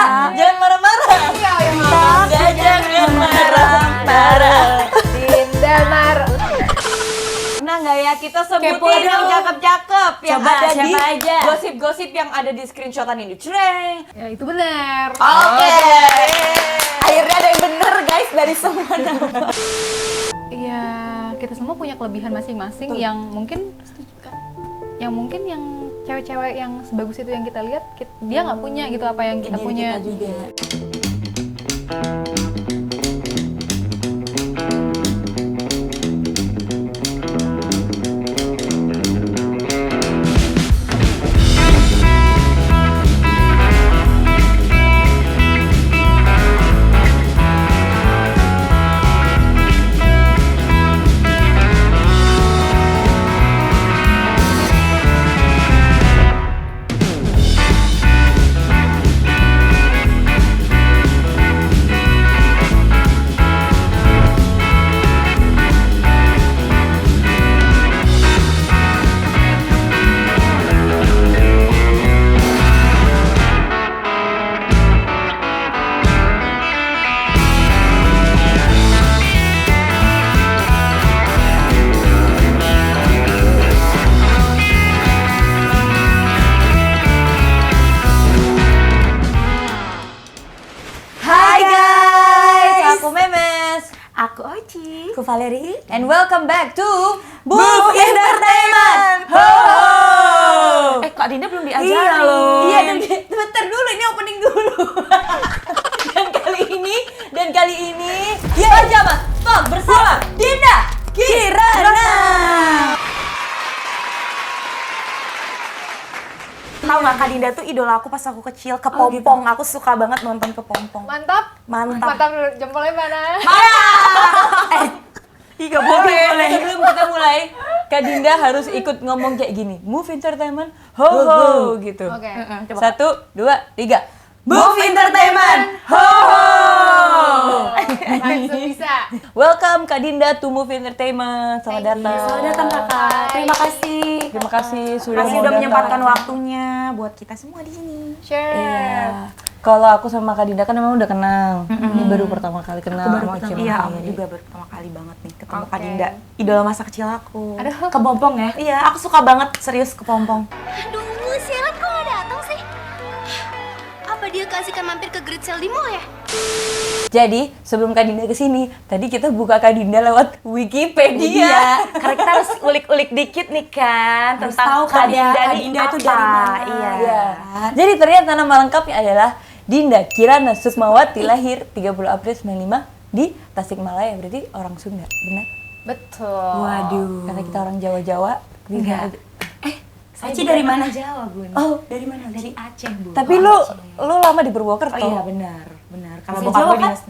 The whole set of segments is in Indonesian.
Jangan marah-marah. Jangan marah-marah. Dinda marah. Nah nggak ya kita sebutin Kepo yang dong. cakep-cakep yang Coba, ada di siapa aja? gosip-gosip yang ada di screenshotan ini. Cereng. Ya itu benar. Oke. Akhirnya ada yang bener guys dari semua nama. Iya, kita semua punya kelebihan masing-masing yang mungkin yang cewek-cewek yang sebagus itu yang kita lihat dia nggak punya gitu apa yang kita punya. Kita juga. Aku Oci. Aku Valerie. And welcome back to Move Entertainment. Ho ho. Kak Dinda belum diajarin. Iya loh. Iya, dan bentar dulu, ini opening dulu. dan kali ini pajama stop bersama Dinda Kirana. Tahu nggak Kak Dinda tuh idola aku pas aku kecil, Kepompong. Aku suka banget nonton Kepompong. Mantap. Mantap. Jempolnya mana? Iya boleh. Sebelum kita mulai, Kak Dinda harus ikut ngomong kayak gini. Move Entertainment, ho ho gitu. Oke. 1, 2, 3. Move Entertainment, ho ho. Langsung bisa. Welcome Kak Dinda to Move Entertainment. Selamat datang. Selamat datang Kakak. Terima kasih. Terima kasih sudah Kasih mau udah datang. menyempatkan waktunya buat kita semua di sini. Share. Iya. Kalau aku sama Kak Dinda kan memang udah kenal. Ini baru pertama kali kenal sama Oci. Iya, aku juga baru pertama kali banget nih ketemu Kak Oke. Dinda. Idola masa kecil aku. Aduh. Kepompong ya? Iya, aku suka banget serius Kepompong. Aduh, sialan kok nggak datang sih? Apa dia kasihkan mampir ke Great Sale di mall ya? Jadi, sebelum Kak Dinda kesini, tadi kita buka Kak Dinda lewat Wikipedia. Iya, karena kita harus ulik-ulik dikit nih kan Harus tentang tahu Kak Dinda Kak nih Dinda itu apa. dari mana. Iya. Iya. Jadi ternyata nama lengkapnya adalah Dinda Kirana Sukmawati, lahir 30 April 95 di Tasikmalaya, berarti orang Sunda, benar? Betul. Waduh. Karena kita orang Jawa-Jawa. Enggak. Aci dari mana? Jawa, Bun. Oh, dari mana? Dari Aceh, Bu. tapi lu lama di Purwokerto. Oh iya, benar. Karena Bahasa bokap Jawa gue kan? dinas.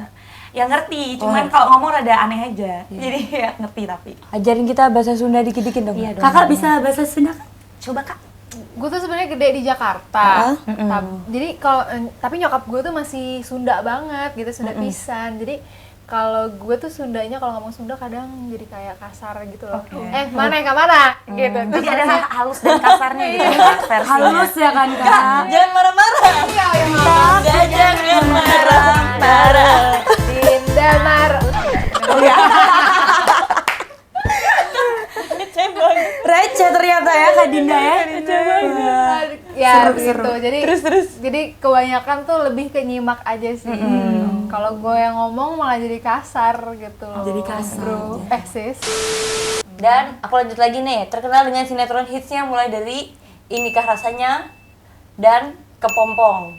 Ya ngerti, cuman kalau ngomong rada aneh aja. Jadi ya ngerti tapi. Ajarin kita bahasa Sunda dikit-dikit dong. Iya dong. Kakak bisa bahasa Sunda kan? Coba Kak. Gue tuh sebenarnya gede di Jakarta. Jadi kalau tapi nyokap gue tuh masih Sunda banget gitu, Sunda pisan. Jadi kalau gue tuh Sundanya kalau ngomong Sunda kadang jadi kayak kasar gitu loh. Mana yang ke mana? Gitu. Jadi ada halus dan kasarnya gitu ya versinya. Halus ya kan Kak? Jangan marah-marah. Jangan marah-marah. Dinda marah. Receh ternyata ya Kak Dinda ya. Ya Seru. gitu. Jadi Jadi kebanyakan tuh lebih ke nyimak aja sih. Kalau gue yang ngomong malah jadi kasar gitu loh. Jadi kasar. Bro. Sis. Dan aku lanjut lagi nih, terkenal dengan sinetron hitsnya mulai dari Inikah Rasanya dan Kepompong.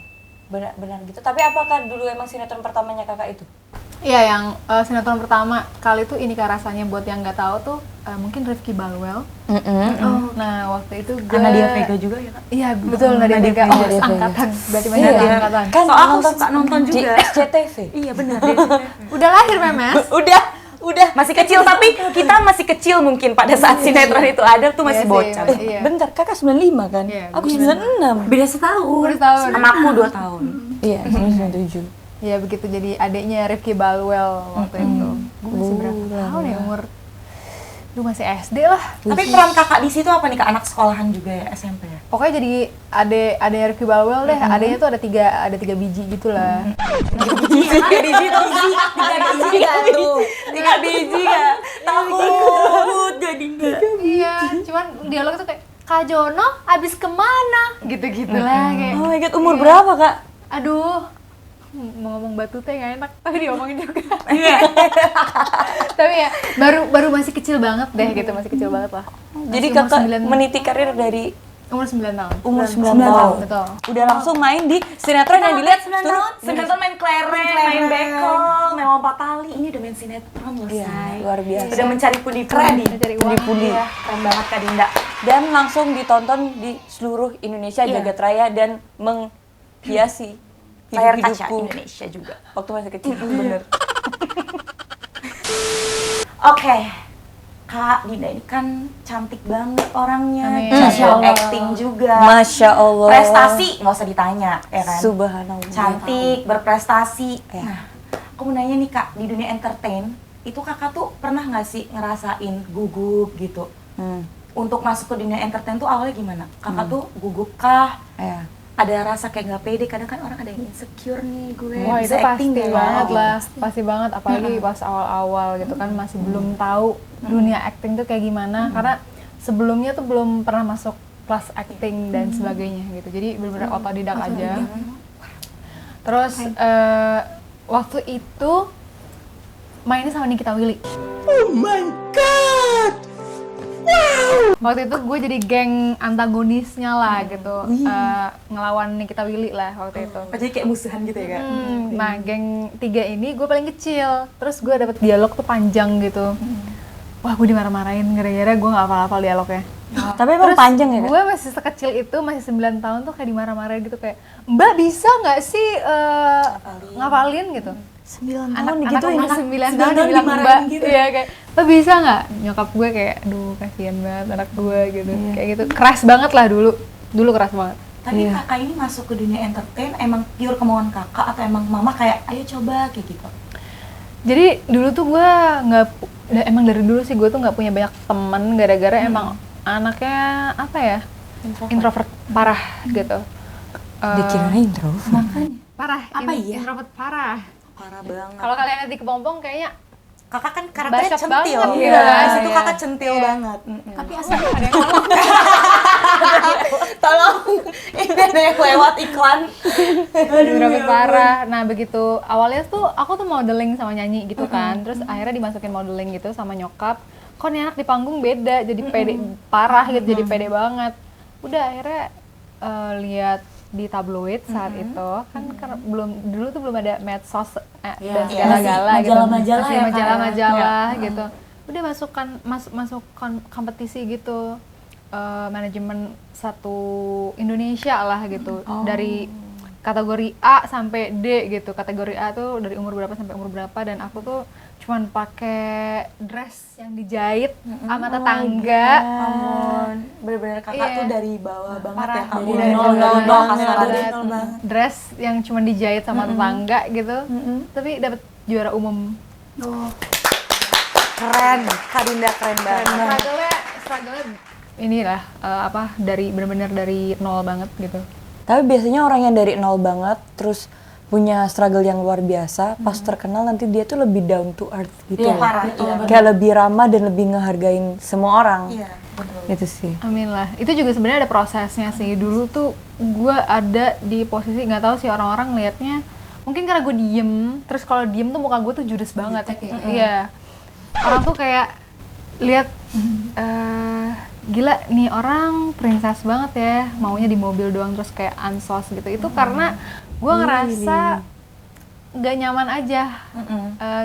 Benar gitu. Tapi apakah dulu emang sinetron pertamanya kakak itu? Iya, yang sinetron pertama kali tuh Inikah Rasanya, buat yang nggak tahu tuh mungkin Rifki Balwell. Nah waktu itu gue Nadia Vega juga ya Kak? Iya betul, Nadia Vega. Nadia Vega. Angkatan, berarti Iya. banyak angkatan. Kan So, aku suka nonton di juga. SCTV. Iya benar. Udah lahir Memes. Udah Masih kecil tapi kita masih kecil mungkin pada saat sinetron itu ada tuh masih Iya sih, bocah. iya. Bentar, kakak 95 kan? Iya, Aku 96. Beda setahun. Udah tahu. Sama aku 2 tahun. Iya, 97. Iya begitu, jadi adiknya Rifki Balwell waktu itu. Gue masih berapa tahun ya umur? Duh, masih SD lah. Tapi peran kakak di situ apa nih kak? Anak sekolahan juga ya, SMP ya? Pokoknya jadi ada Ricky Balwell deh. Adanya tuh ada tiga biji gitu lah. Tiga biji tuh, tiga biji kan? Takut jadi enggak. Iya, cuman dialog tuh kayak Kak Jono abis kemana? Gitu-gitu lah kayak. Oh my god, umur berapa kak? Aduh, mau ngomong batu teh nggak enak, tapi diomongin juga. Iya. Tapi ya baru masih kecil banget deh gitu, masih kecil banget lah. Jadi Masih umur kakak 9 meniti karir dari umur 9 tahun. umur 9 9 tahun. tahun. Betul. Udah langsung main di sinetron yang dilihat 9 tahun, 9 tahun main kelereng, main bekel, main lompat tali. Ini udah main sinetron loh, Iya, say. luar biasa. Udah mencari pundi-pundi. Mencari uang. Pundi-pundi. Iya, keren banget Kak Dinda. Dan langsung ditonton di seluruh Indonesia Iya. jagat raya dan menghiasi Layar kaca hidup-hidupku Indonesia juga. waktu masih kecil. Bener. Oke, Kak Dinda ini kan cantik banget orangnya, Amin. jago Masya Allah. acting juga, Masya Allah. prestasi nggak usah ditanya, ya kan? Subhanallah. Cantik, berprestasi. Ya. Nah, aku mau nanya nih Kak, di dunia entertain, itu kakak tuh pernah nggak sih ngerasain gugup gitu? Untuk masuk ke dunia entertain tuh awalnya gimana? Kakak tuh gugup kah? Ya. Ada rasa kayak nggak pede, kadang kan orang ada yang insecure nih gue. Wah, itu bisa pasti acting nggak? banget Gitu. lah, pasti banget, apalagi pas awal-awal gitu kan masih belum tahu dunia acting tuh kayak gimana, karena sebelumnya tuh belum pernah masuk kelas acting dan sebagainya gitu, jadi benar-benar otodidak aja. Terus waktu itu mainnya sama Nikita Willy. Oh my god! Wow! Waktu itu gue jadi geng antagonisnya lah gitu, ngelawan Nikita Willy lah waktu itu. Jadi kayak musuhan gitu ya Kak? Nah, geng 3 ini gue paling kecil. Terus gue dapet dialog tuh panjang gitu. Wah, gue dimarah-marahin gara-gara gue gak hafal-hafal dialognya. Tapi emang panjang ya kak? Gue masih sekecil itu, masih 9 tahun tuh kayak dimarah-marahin gitu kayak, Mbak bisa gak sih ngapalin gitu? 9 tahun Anak digituin. anak 9 tahun tahun dibilang dimarahin Mbak gitu. iya kayak, lo bisa gak? Nyokap gue kayak, aduh kasihan banget anak gue gitu. Kayak gitu, keras banget lah dulu keras banget. Tapi kakak ini masuk ke dunia entertain emang pure kemauan kakak atau emang mama kayak ayo coba kayak gitu? Jadi dulu tuh gue emang dari dulu sih gue tuh nggak punya banyak teman gara-gara emang anaknya apa ya, introvert parah gitu. Dikirain terus. Parah, Apa iya? introvert parah. Parah banget. Kalau kalian lihat di Kepompong kayaknya Kakak kan karakternya bacot centil. banget, Iya, iya. situ Iya. kakak centil banget. tapi asal ada yang ngomong. Tolong, ini ada yang lewat iklan. Introvert parah. Nah begitu awalnya tuh aku tuh modeling sama nyanyi gitu kan, terus akhirnya dimasukin modeling gitu sama nyokap. Kok nih anak di panggung beda, jadi pede parah gitu, jadi pede banget. Udah akhirnya lihat di tabloid saat itu kan karena dulu tuh belum ada medsos dan segala-gala gitu, majalah-majalah masih ya, Kak, ya. majalah-majalah gitu. Udah masuk kompetisi gitu, manajemen satu Indonesia lah gitu, dari kategori A sampai D gitu. Kategori A tuh dari umur berapa sampai umur berapa, dan aku tuh cuman pakai dress yang dijahit sama tetangga. Ampun, bener-bener kakak Iya. tuh dari bawah banget Parah. ya kak. Dari Dari nol nol banget. kasarannya. Dari Nol banget. dress yang cuman dijahit sama tetangga gitu, tapi dapat juara umum. Keren, Kak Dinda keren banget. Struggle-nya inilah dari benar-benar dari nol banget gitu. Tapi biasanya orang yang dari nol banget terus punya struggle yang luar biasa, pas terkenal nanti dia tuh lebih down to earth gitu. Iya, loh. parah, iya. Kayak lebih ramah dan lebih ngehargain semua orang. Iya, betul. Itu sih. Amin lah. Itu juga sebenarnya ada prosesnya sih. Dulu tuh gue ada di posisi nggak tahu sih orang-orang ngelihatnya. Mungkin karena gue diem, terus kalau diem tuh muka gue tuh judes banget. Iya. Orang tuh kayak lihat gila nih orang princess banget ya, maunya di mobil doang terus kayak ansos gitu. Itu karena gue ngerasa nggak nyaman aja,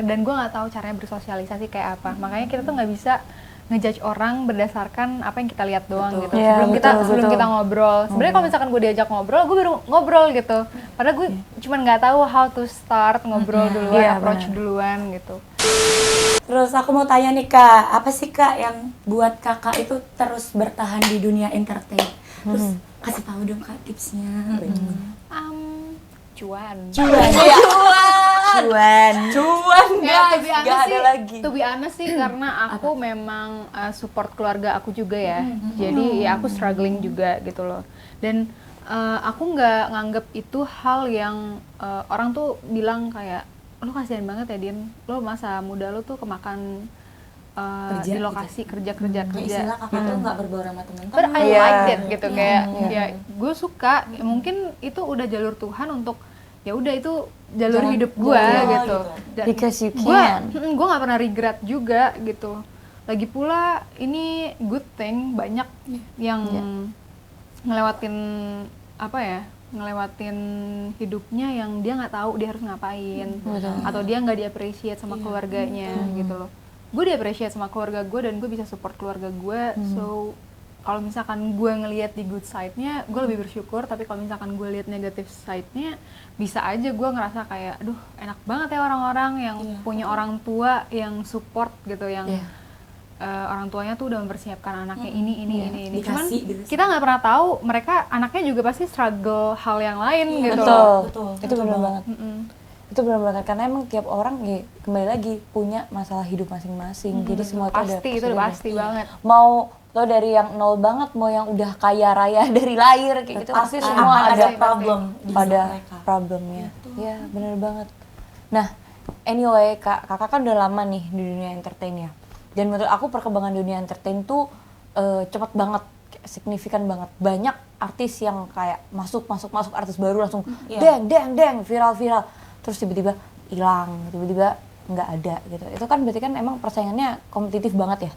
dan gue nggak tahu caranya bersosialisasi kayak apa. Makanya kita tuh nggak bisa ngejudge orang berdasarkan apa yang kita lihat doang gitu. Iya, Sebelum kita ngobrol. Sebenarnya kalau misalkan gue diajak ngobrol, gue baru ngobrol gitu. Padahal gue cuman nggak tahu how to start ngobrol duluan, Iya, approach benar. duluan gitu. Terus aku mau tanya nih Kak, apa sih Kak yang buat kakak itu terus bertahan di dunia entertain? Terus kasih tahu dong Kak tipsnya. Cuan. Cuan. Cuan Ya, guys, nggak ada lagi. to be honest sih karena aku memang support keluarga aku juga ya. Jadi ya aku struggling juga gitu loh. Dan aku nggak nganggep itu hal yang orang tuh bilang kayak lo kasihan banget ya Din, lo masa muda lo tuh kemakan di lokasi kerja. Kayak istilah kakak tuh nggak berbaur sama But teman-teman. I Iya. liked it gitu kayak Iya. ya gue suka. Mungkin itu udah jalur Tuhan untuk ya udah itu jalur Jalan hidup gue gua gitu. gitu. Dan Because you gue can. nggak pernah regret juga gitu. Lagi pula ini good thing banyak yang ngelewatin apa ya, ngelewatin hidupnya yang dia nggak tahu dia harus ngapain atau dia nggak di-appreciate sama keluarganya gitu loh. Gue di-appreciate sama keluarga gue dan gue bisa support keluarga gue. So kalau misalkan gue ngelihat di good side-nya, gue lebih bersyukur. Tapi kalau misalkan gue lihat negatif side-nya, bisa aja gue ngerasa kayak, aduh enak banget ya orang-orang yang punya orang tua yang support gitu, yang orang tuanya tuh udah mempersiapkan anaknya ini. Cuman Dikasih gitu. kita nggak pernah tahu mereka anaknya juga pasti struggle hal yang lain gitu. Betul. Itu Betul benar banget. banget. Itu benar banget karena emang tiap orang ya kembali lagi punya masalah hidup masing-masing. Jadi semua Pasti itu udah pasti banget. Mau lo dari yang nol banget, mau yang udah kaya raya dari lahir kayak gitu, pasti semua ada problem di pada mereka. problemnya. Ya benar banget. Nah, anyway kakak kan udah lama nih di dunia entertain ya. Dan menurut aku perkembangan dunia entertain tuh cepat banget, signifikan banget. Banyak artis yang kayak masuk artis baru langsung deng viral. Terus tiba-tiba hilang, tiba-tiba nggak ada gitu. Itu kan berarti kan emang persaingannya kompetitif banget ya.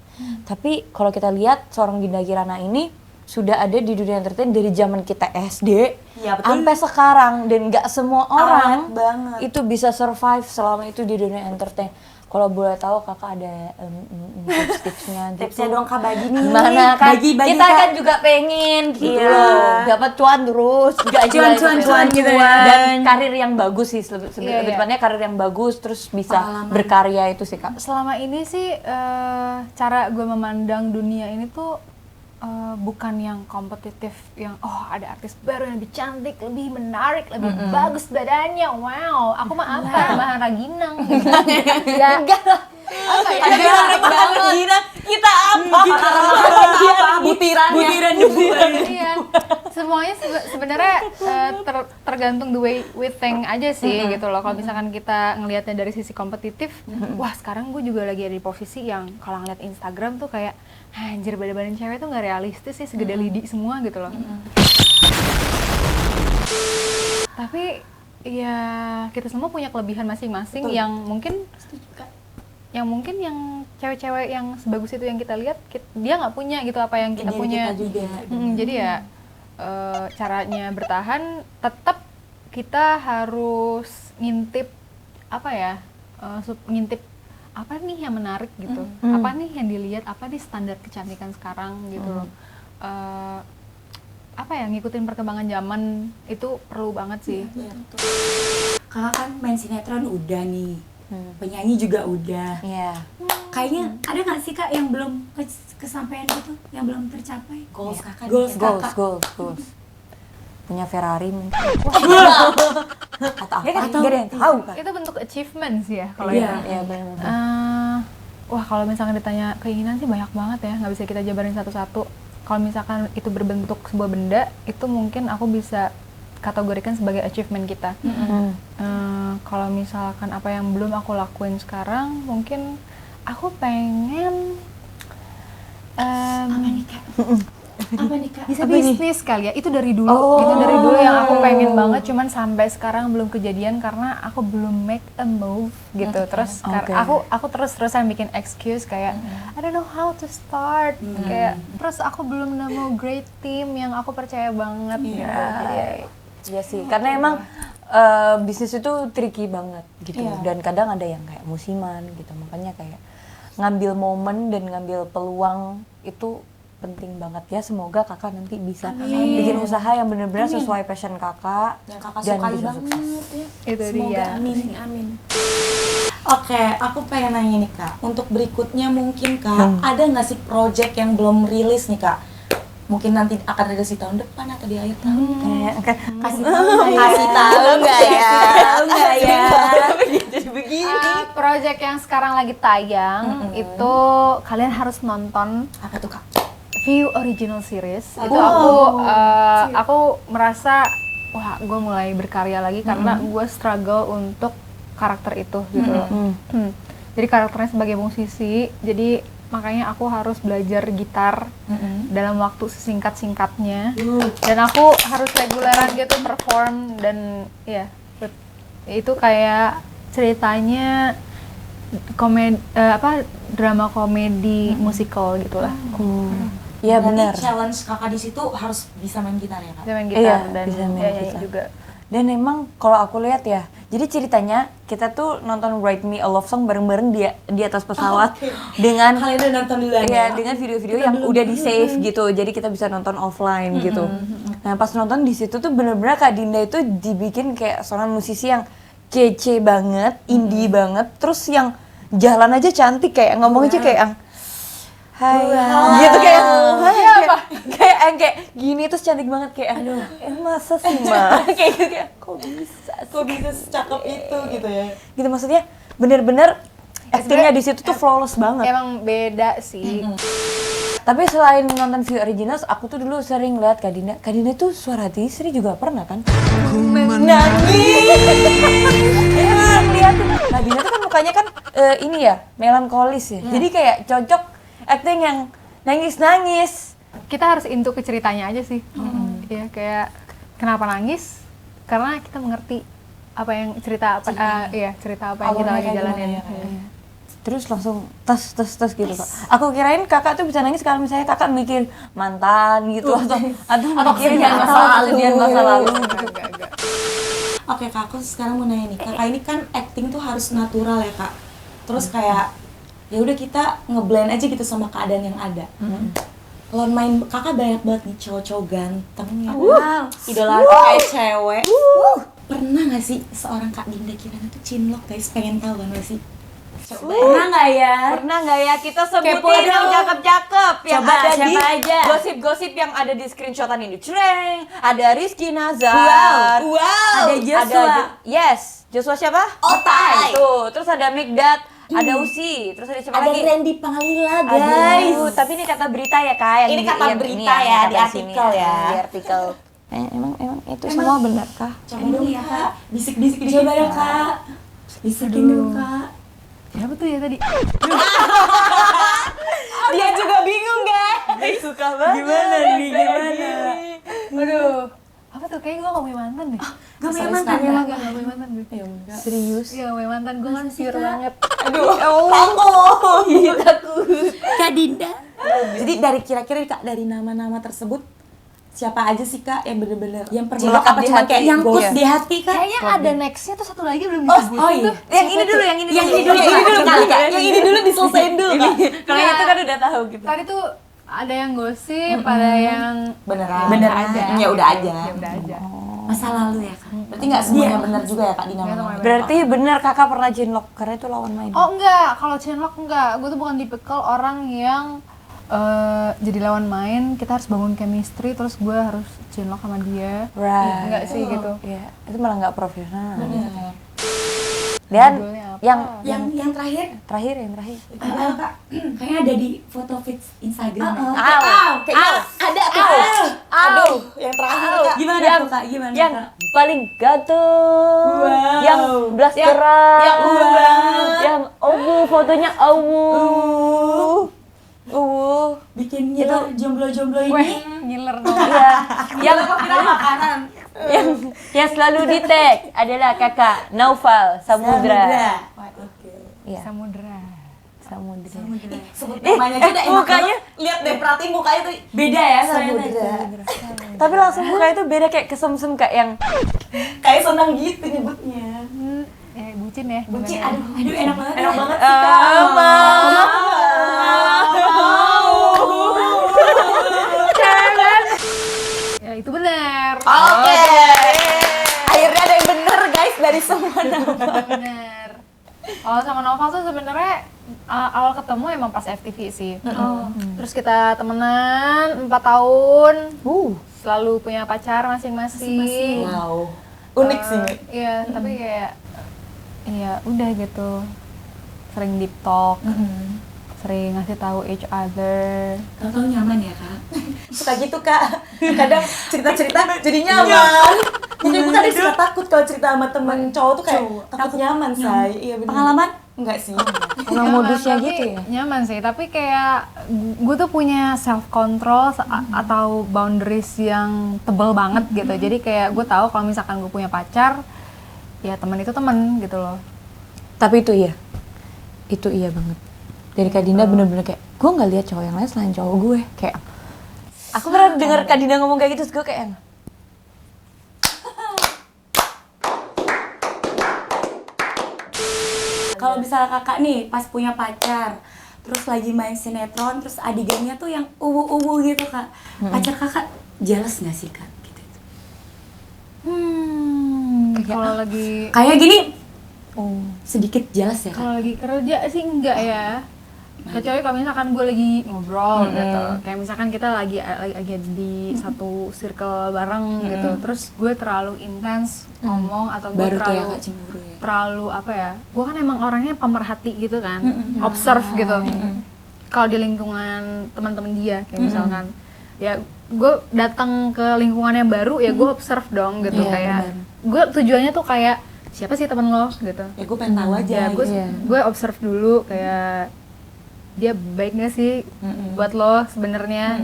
Tapi kalau kita lihat seorang Dinda Kirana ini sudah ada di dunia entertain dari zaman kita SD sampai sekarang, dan nggak semua orang banget. itu bisa survive selama itu di dunia entertain. Kalau boleh tahu kakak ada tips-tipsnya gitu. Tipsnya dong Kak, bagi nih. Gimana kan? Bagi Kita Kak. kan juga pengen gitu Iya. loh. Dapat cuan terus, gaji Cuan gitu ya. Dan karir yang bagus sih Iya. sebenarnya karir yang bagus terus bisa Pengalaman. berkarya itu sih Kak. Selama ini sih cara gue memandang dunia ini tuh bukan yang kompetitif, yang ada artis baru yang lebih cantik, lebih menarik, lebih bagus badannya, wow, aku mah apa, bahan raginang gitu. Enggak lah. Apa ya? Kita apa? Butiran debu. Iya, semuanya sebenarnya tergantung the way we think aja sih gitu loh. Kalau misalkan kita ngelihatnya dari sisi kompetitif, wah sekarang gue juga lagi ada di posisi yang kalau ngeliat Instagram tuh kayak anjir, badan-badan cewek tuh nggak realistis sih, segede lidi semua gitu loh. Tapi ya kita semua punya kelebihan masing-masing yang mungkin yang cewek-cewek yang sebagus itu yang kita lihat dia nggak punya gitu apa yang kita punya. Jadi ya caranya bertahan tetap kita harus ngintip ngintip apa nih yang menarik gitu, apa nih yang dilihat, apa nih standar kecantikan sekarang gitu loh. Ngikutin perkembangan zaman itu perlu banget sih. Kakak kan main sinetron udah nih, penyanyi juga udah. Iya. Kayaknya ada nggak sih Kak yang belum kesampaian gitu, yang belum tercapai? Goals Kakak. Goals Kakak. Goals. Punya Ferrari mungkin. Atau apa? Gak ada yang tahu kan? Itu bentuk achievement sih ya kalau Iya. itu. Iya benar. Wah kalau misalkan ditanya keinginan sih banyak banget ya, nggak bisa kita jabarin satu-satu. Kalau misalkan itu berbentuk sebuah benda, itu mungkin aku bisa kategorikan sebagai achievement kita. Kalau misalkan apa yang belum aku lakuin sekarang, mungkin aku pengen Apa nih Kak? bisa bisnis kali ya. Itu dari dulu, itu dari dulu yang aku pengen banget, cuman sampai sekarang belum kejadian karena aku belum make a move gitu. Terus aku terus-terusan bikin excuse kayak I don't know how to start. Kayak terus aku belum nemu great team yang aku percaya banget gitu. Jadi, Iya sih, karena emang bisnis itu tricky banget gitu. Dan kadang ada yang kayak musiman gitu. Makanya kayak ngambil momen dan ngambil peluang itu penting banget ya. Semoga kakak nanti bisa bikin usaha yang benar-benar sesuai passion kakak Yang Kakak dan sukai bisa banget sukses. ya. itu Semoga dia. amin. Oke, aku pengen nanya nih Kak. Untuk berikutnya mungkin Kak, ada nggak sih project yang belum rilis nih Kak? Mungkin nanti akan rilis di tahun depan atau di akhir tahun. Kasih Kasih tahu nggak ya? project yang sekarang lagi tayang itu kalian harus nonton Apa tuh Kak? View Original Series. Itu Wow. aku merasa wah, gue mulai berkarya lagi karena gue struggle untuk karakter itu gitu loh. Jadi karakternya sebagai musisi, jadi makanya aku harus belajar gitar dalam waktu sesingkat-singkatnya. Dan aku harus reguleran gitu perform dan ya itu kayak ceritanya drama komedi musikal gitulah. Iya Berarti benar. challenge Kakak di situ harus bisa main gitar ya Kak? Bisa main Iya, gitar dan bisa main nyanyi gitar. juga. Dan emang kalau aku lihat ya, jadi ceritanya kita tuh nonton Write Me a Love Song bareng-bareng di atas pesawat dengan Kalian udah nonton duluan ya, dengan video-video yang udah di save gitu. Jadi kita bisa nonton offline gitu. Nah, pas nonton di situ tuh bener-bener Kak Dinda itu dibikin kayak seorang musisi yang kece banget, indie banget, terus yang jalan aja cantik kayak ngomong aja kayak yang hai gitu kayak kayak gini terus cantik banget kayak aduh masa sih Ma kayak gitu kayak kok bisa secakep itu gitu ya? gitu maksudnya bener-bener actingnya di situ tuh flawless banget. Emang beda sih. Tapi selain nonton View Originals, aku tuh dulu sering lihat Kak Dinda. Kak Dinda tuh suara hati Sri juga pernah kan? Lihat tuh Kak Dinda tuh kan mukanya kan ini ya melankolis ya. Jadi kayak cocok acting yang nangis-nangis. Kita harus into ke ceritanya aja sih. Ya kayak kenapa nangis? Karena kita mengerti apa yang cerita apa cerita apa yang kita lagi jalanin. Terus langsung tes gitu Kak. Aku kirain Kakak tuh bisa nangis kalau misalnya Kakak mikir mantan gitu atau mikirin kesedihan masa lalu. kesedihan masa lalu gitu. Oke Kak, aku sekarang mau nanya nih, Kakak ini kan acting tuh harus natural ya Kak. Terus kayak ya udah kita ngeblend aja gitu sama keadaan yang ada. Kalau main Kakak banyak banget nih cowok-cowok ganteng ya. Idola aku kayak cewek. Pernah nggak sih seorang Kak Dinda Kirana tuh cinlok guys? Pengen tahu kan nggak sih? Pernah nggak ya? Pernah nggak ya kita sebutin Kepoin yang dong. cakep-cakep yang Coba, ada di siapa aja? gosip-gosip yang ada di screenshotan ini. Cereng, ada Rizky Nazar. Ada Joshua. Yes, Joshua siapa? Otai. Tuh, terus ada Mikdad, ada Usi, terus ada siapa Ada lagi? Randy Pangalila guys. Aduh, tapi ini kata berita ya Kak. Yang Ini kata yang berita yang ya, kata di sini artikel ya. Di artikel. Emang itu semua benar Kah? Coba dong ya Kak, bisik-bisik dikit. Coba dong Kak. Bisikin dong Kak. Siapa tuh ya tadi? Dia juga bingung guys. Suka banget. Gimana nih? Gimana? Aduh. Apa tuh? Kayaknya gue gak punya mantan deh. Gak punya mantan ya? Gak punya mantan gue. Serius? Iya, gak punya mantan. Gue kan pure Kak? banget. Kak Dinda. Jadi dari kira-kira Kak, dari nama-nama tersebut siapa aja sih Kak yang bener-bener yang pernah Melekat apa di cuma hati. kayak Nyangkut ghost? di hati Kak. Kayaknya ada nextnya tuh satu lagi belum disebutin Oh iya. tuh. Yang ini dulu, yang ini dulu. Yang ini dulu kali Kak. Yang ini dulu diselesain dulu Kak. Kalau yang itu kan udah tahu gitu. Tadi tuh ada yang gosip, ada yang Beneran. bener aja. Ya udah aja. Ya udah aja. Masa lalu ya Kak. Berarti nggak semuanya benar juga ya Kak di nama-nama. Berarti benar Kakak pernah cinlok karena itu lawan main. Oh enggak, kalau chainlock enggak. Gue tuh bukan tipikal orang yang jadi lawan main, kita harus bangun chemistry, terus gue harus chainlock sama dia. Right. Enggak sih gitu. Iya, itu malah nggak profesional. Dan Judulnya apa? Yang terakhir yang terakhir. Kak, kayaknya ada di foto feed Instagram ya. Ada tuh. Aduh, yang terakhir Kak. Gimana Yang- tuh Kak? Gimana Yang Kak? paling ganteng, yang blasteran, yang fotonya Bikin ngiler jomblo-jomblo ini. Ngiler dong. Iya, yang selalu di tag adalah Kakak Naufal Samudra. Oke. Iya, Samudra. Samudra. Sebut namanya aja deh. enak mukanya. banget. Lihat deh, perhatiin mukanya tuh. Beda ya soalnya. Tapi langsung mukanya tuh beda kayak kesem-sem Kak yang Kayak senang gitu nyebutnya. Bucin ya. Buci, gimana? aduh enak banget. Enak banget sih Kak. Ya itu benar. Oke. Akhirnya ada yang bener guys dari semua nama. Benar. Kalau sama Noval tuh sebenarnya awal ketemu emang pas FTV sih. Terus kita temenan 4 tahun. Selalu punya pacar masing-masing. Wow. Unik sih. Iya, tapi kayak iya udah gitu. sering deep talk, sering ngasih tahu each other. Tahu-tahu nyaman ya kak. Suka gitu kak, kadang cerita-cerita jadi nyaman. Jadi gue kadang suka takut kalau cerita sama temen cowok tuh kayak takut nyaman say. Iya bener. Pengalaman? Enggak sih. Emang modusnya tapi gitu ya? Nyaman sih, tapi kayak gue tuh punya self control atau boundaries yang tebel banget gitu. Jadi kayak gue tahu kalau misalkan gue punya pacar, ya teman itu teman gitu loh. Tapi itu iya banget. Dari Kak Dinda bener-bener kayak, gue nggak lihat cowok yang lain selain cowok gue. Kayak, aku pernah dengar Kak Dinda ngomong kayak gitu, terus gue kayak, Kalau misalnya kakak nih pas punya pacar, terus lagi main sinetron, terus adegannya tuh yang uwu-uwu gitu kak, pacar kakak jealous nggak sih kak? Gitu. Kalau lagi Kayak gini, sedikit jealous ya kak? kalau lagi kerja sih enggak ya. Kecuali kalau misalkan gue lagi ngobrol gitu, kayak misalkan kita lagi di satu circle bareng gitu, terus gue terlalu intens ngomong atau gue Baru tuh ya terlalu kak cemburu ya? terlalu apa ya, gue kan emang orangnya pemerhati gitu kan, observe gitu. Kalau di lingkungan teman-teman dia kayak misalkan ya gue datang ke lingkungan yang baru ya gue observe dong gitu. Iya, Kayak benar. gue tujuannya tuh kayak siapa sih temen lo gitu Ya gue pengen tahu aja. ya. Gue gitu. gue observe dulu kayak dia baik gak sih buat lo sebenarnya.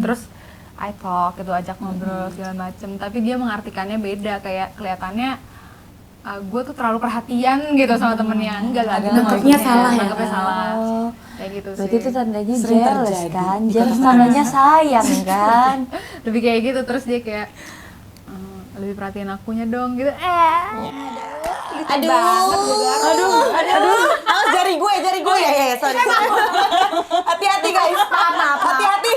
Terus I talk gitu, ajak ngobrol segala macem, tapi dia mengartikannya beda, kayak kelihatannya gue tuh terlalu perhatian gitu sama temennya. Enggak gitu Nangkepnya maksudnya. salah ya? Nangkepnya salah Oh. kayak gitu berarti sih. itu tandanya Sering jealous terjadi. kan? Jealous tandanya sayang kan? Lebih kayak gitu, terus dia kayak lebih perhatiin akunya dong gitu. Aduh. Ah, jari gue ya, sorry. Hati-hati guys. Hati-hati.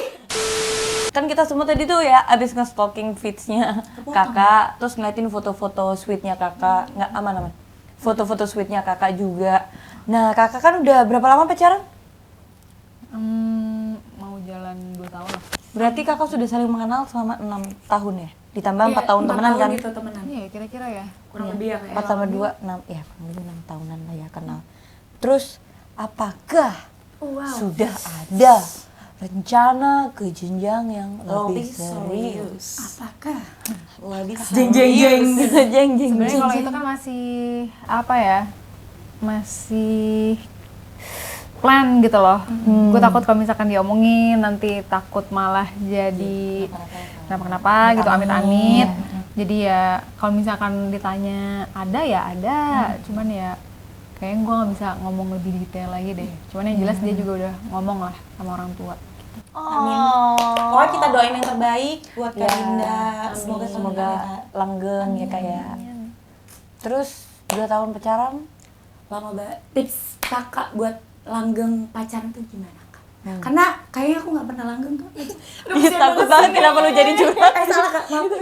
Kan kita semua tadi tuh ya abis nge-stalking feeds-nya kakak, terus ngeliatin foto-foto sweet-nya kakak, nggak aman. Foto-foto sweet-nya kakak juga. Nah kakak kan udah berapa lama pacaran? Mau jalan 2 tahun lah. Berarti kakak sudah saling mengenal selama 6 tahun ya? Ditambah 4 Iya, tahun 4 temenan kan? gitu temenan. Iya kira-kira ya. Kurang lebih ya kayak. 4 tambah 2, 6, ya kurang lebih 6 tahunan lah ya kenal. Terus apakah sudah ada rencana ke jenjang yang lebih serius? Apakah? Lebih Jeng jeng jeng. Jeng. Sebenarnya kalau itu kan masih apa ya? Masih plan gitu loh. Gue takut kalau misalkan diomongin nanti takut malah jadi kenapa-kenapa gitu, amit-amit. Jadi ya kalau misalkan ditanya ada ya ada, cuman ya kayaknya gue nggak bisa ngomong lebih detail lagi deh. Cuman yang jelas dia juga udah ngomong lah sama orang tua. Amin. Pokoknya kita doain yang terbaik buat Kak Dinda. Semoga langgeng ya kak ya. Terus 2 tahun pacaran? Lama banget. Tips kakak buat langgeng pacaran tuh gimana kak? Karena kayaknya aku nggak pernah langgeng kak. Ih, takut banget kenapa lu jadi curhat? Salah kak, maaf.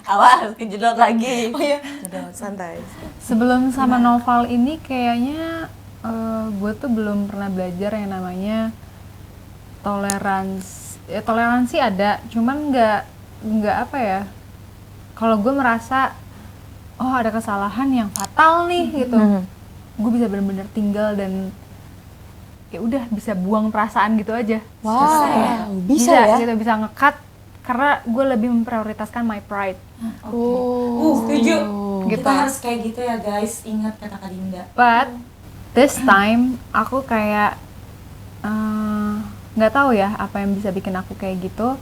Awas, kejedot lagi. Oh iya. Udah santai. Sebelum sama novel ini kayaknya gue tuh belum pernah belajar yang namanya toleransi. Toleransi ada, cuman nggak apa ya. Kalau gue merasa oh ada kesalahan yang fatal nih gitu, gue bisa benar-benar tinggal dan ya udah bisa buang perasaan gitu aja. Wow, bisa ya? Gitu, bisa nge-cut karena gue lebih memprioritaskan my pride. Setuju. Gitu. Kita harus kayak gitu ya guys. Ingat kata Kak Dinda. But this time aku kayak nggak tahu ya apa yang bisa bikin aku kayak gitu.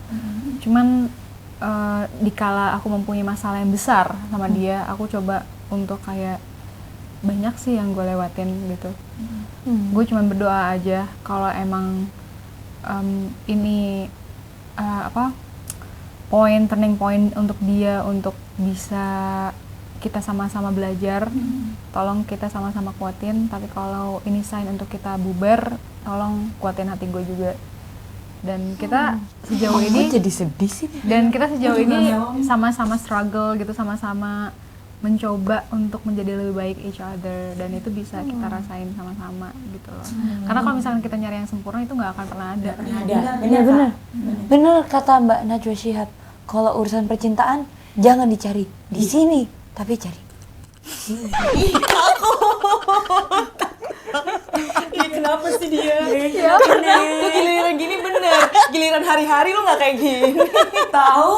Cuman dikala aku mempunyai masalah yang besar sama dia, aku coba untuk kayak banyak sih yang gue lewatin gitu. Gue cuman berdoa aja kalau emang ini turning point untuk dia untuk bisa kita sama-sama belajar. Tolong kita sama-sama kuatin, tapi kalau ini sign untuk kita bubar, tolong kuatin hati gue juga. Dan kita sejauh ini jadi sedih sih. dan kita sejauh ini sama-sama struggle gitu, sama-sama mencoba untuk menjadi lebih baik each other, dan itu bisa kita rasain sama-sama gitu loh. Karena kalau misalkan kita nyari yang sempurna itu nggak akan pernah ada. Bener kata Mbak Najwa Shihab. Kalau urusan percintaan jangan dicari di sini, tapi cari. Ini kenapa sih dia? Kok giliran gini bener? Giliran hari-hari lu nggak kayak gini. Tahu?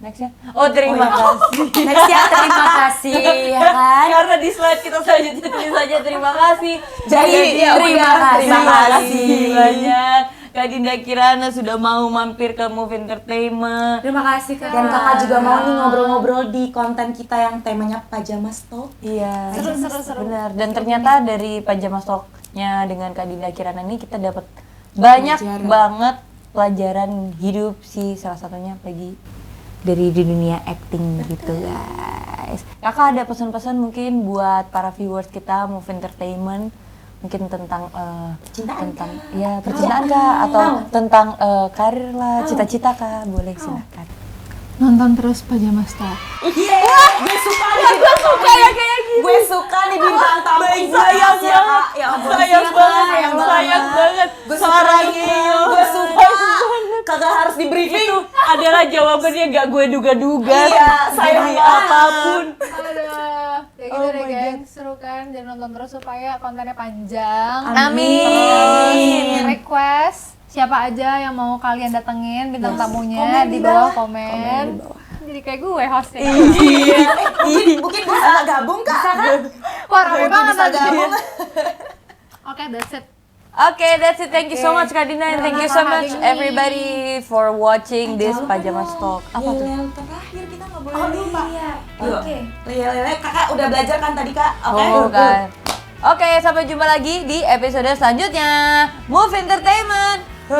Nextnya, oh terima kasih. Next ya, terima kasih ya kan. Karena di slide kita selanjutnya tulis saja terima kasih. Jadi, ya terima udah, kasih. terima kasih banyak. Kak Dinda Kirana sudah mau mampir ke Move Entertainment. Terima kasih Kak. Dan kakak juga mau nih ngobrol-ngobrol di konten kita yang temanya Pajama Stock. Iya. Seru. Benar. Dan ternyata dari Pajama Stock-nya dengan Kak Dinda Kirana ini kita dapat banyak Pelajaran. banget pelajaran hidup sih, salah satunya apalagi dari di dunia acting gitu guys. Kakak ada pesan-pesan mungkin buat para viewers kita Move Entertainment, mungkin tentang tentang ya percintaan kak atau tentang karir lah, cita-cita kak, boleh silakan. Nonton terus Pajama Stock. Gue suka nih bintang tamu. ya kayak gini. Gue suka nih bintang tamu. Sayang Ya, Kak. Ya ampun. sayang banget. Sarangnya. Gue suka. Kagak harus di briefing. Itu adalah jawabannya gak gue duga-duga. Iya, sayang Demi banget. apapun. Aduh, ya gitu deh geng, seru kan, jangan nonton terus supaya kontennya panjang. Amin. Terus request siapa aja yang mau kalian datengin bintang tamunya komen di di bawah bawah. komen. Jadi kayak gue hostnya. Mungkin bisa gabung Kak. Wah, rame banget bisa tadi. gabung. Oke, that's it. Oke, that's it. Thank you so much Kak Dina, and thank you so much everybody for watching this Pajama Stock. Apa tuh? Yang terakhir kita nggak boleh. Oh lupa. Oke. Lele, kakak udah belajar kan tadi Kak? Oke. Oh kan. Oke, sampai jumpa lagi di episode selanjutnya. Move Entertainment. Oh.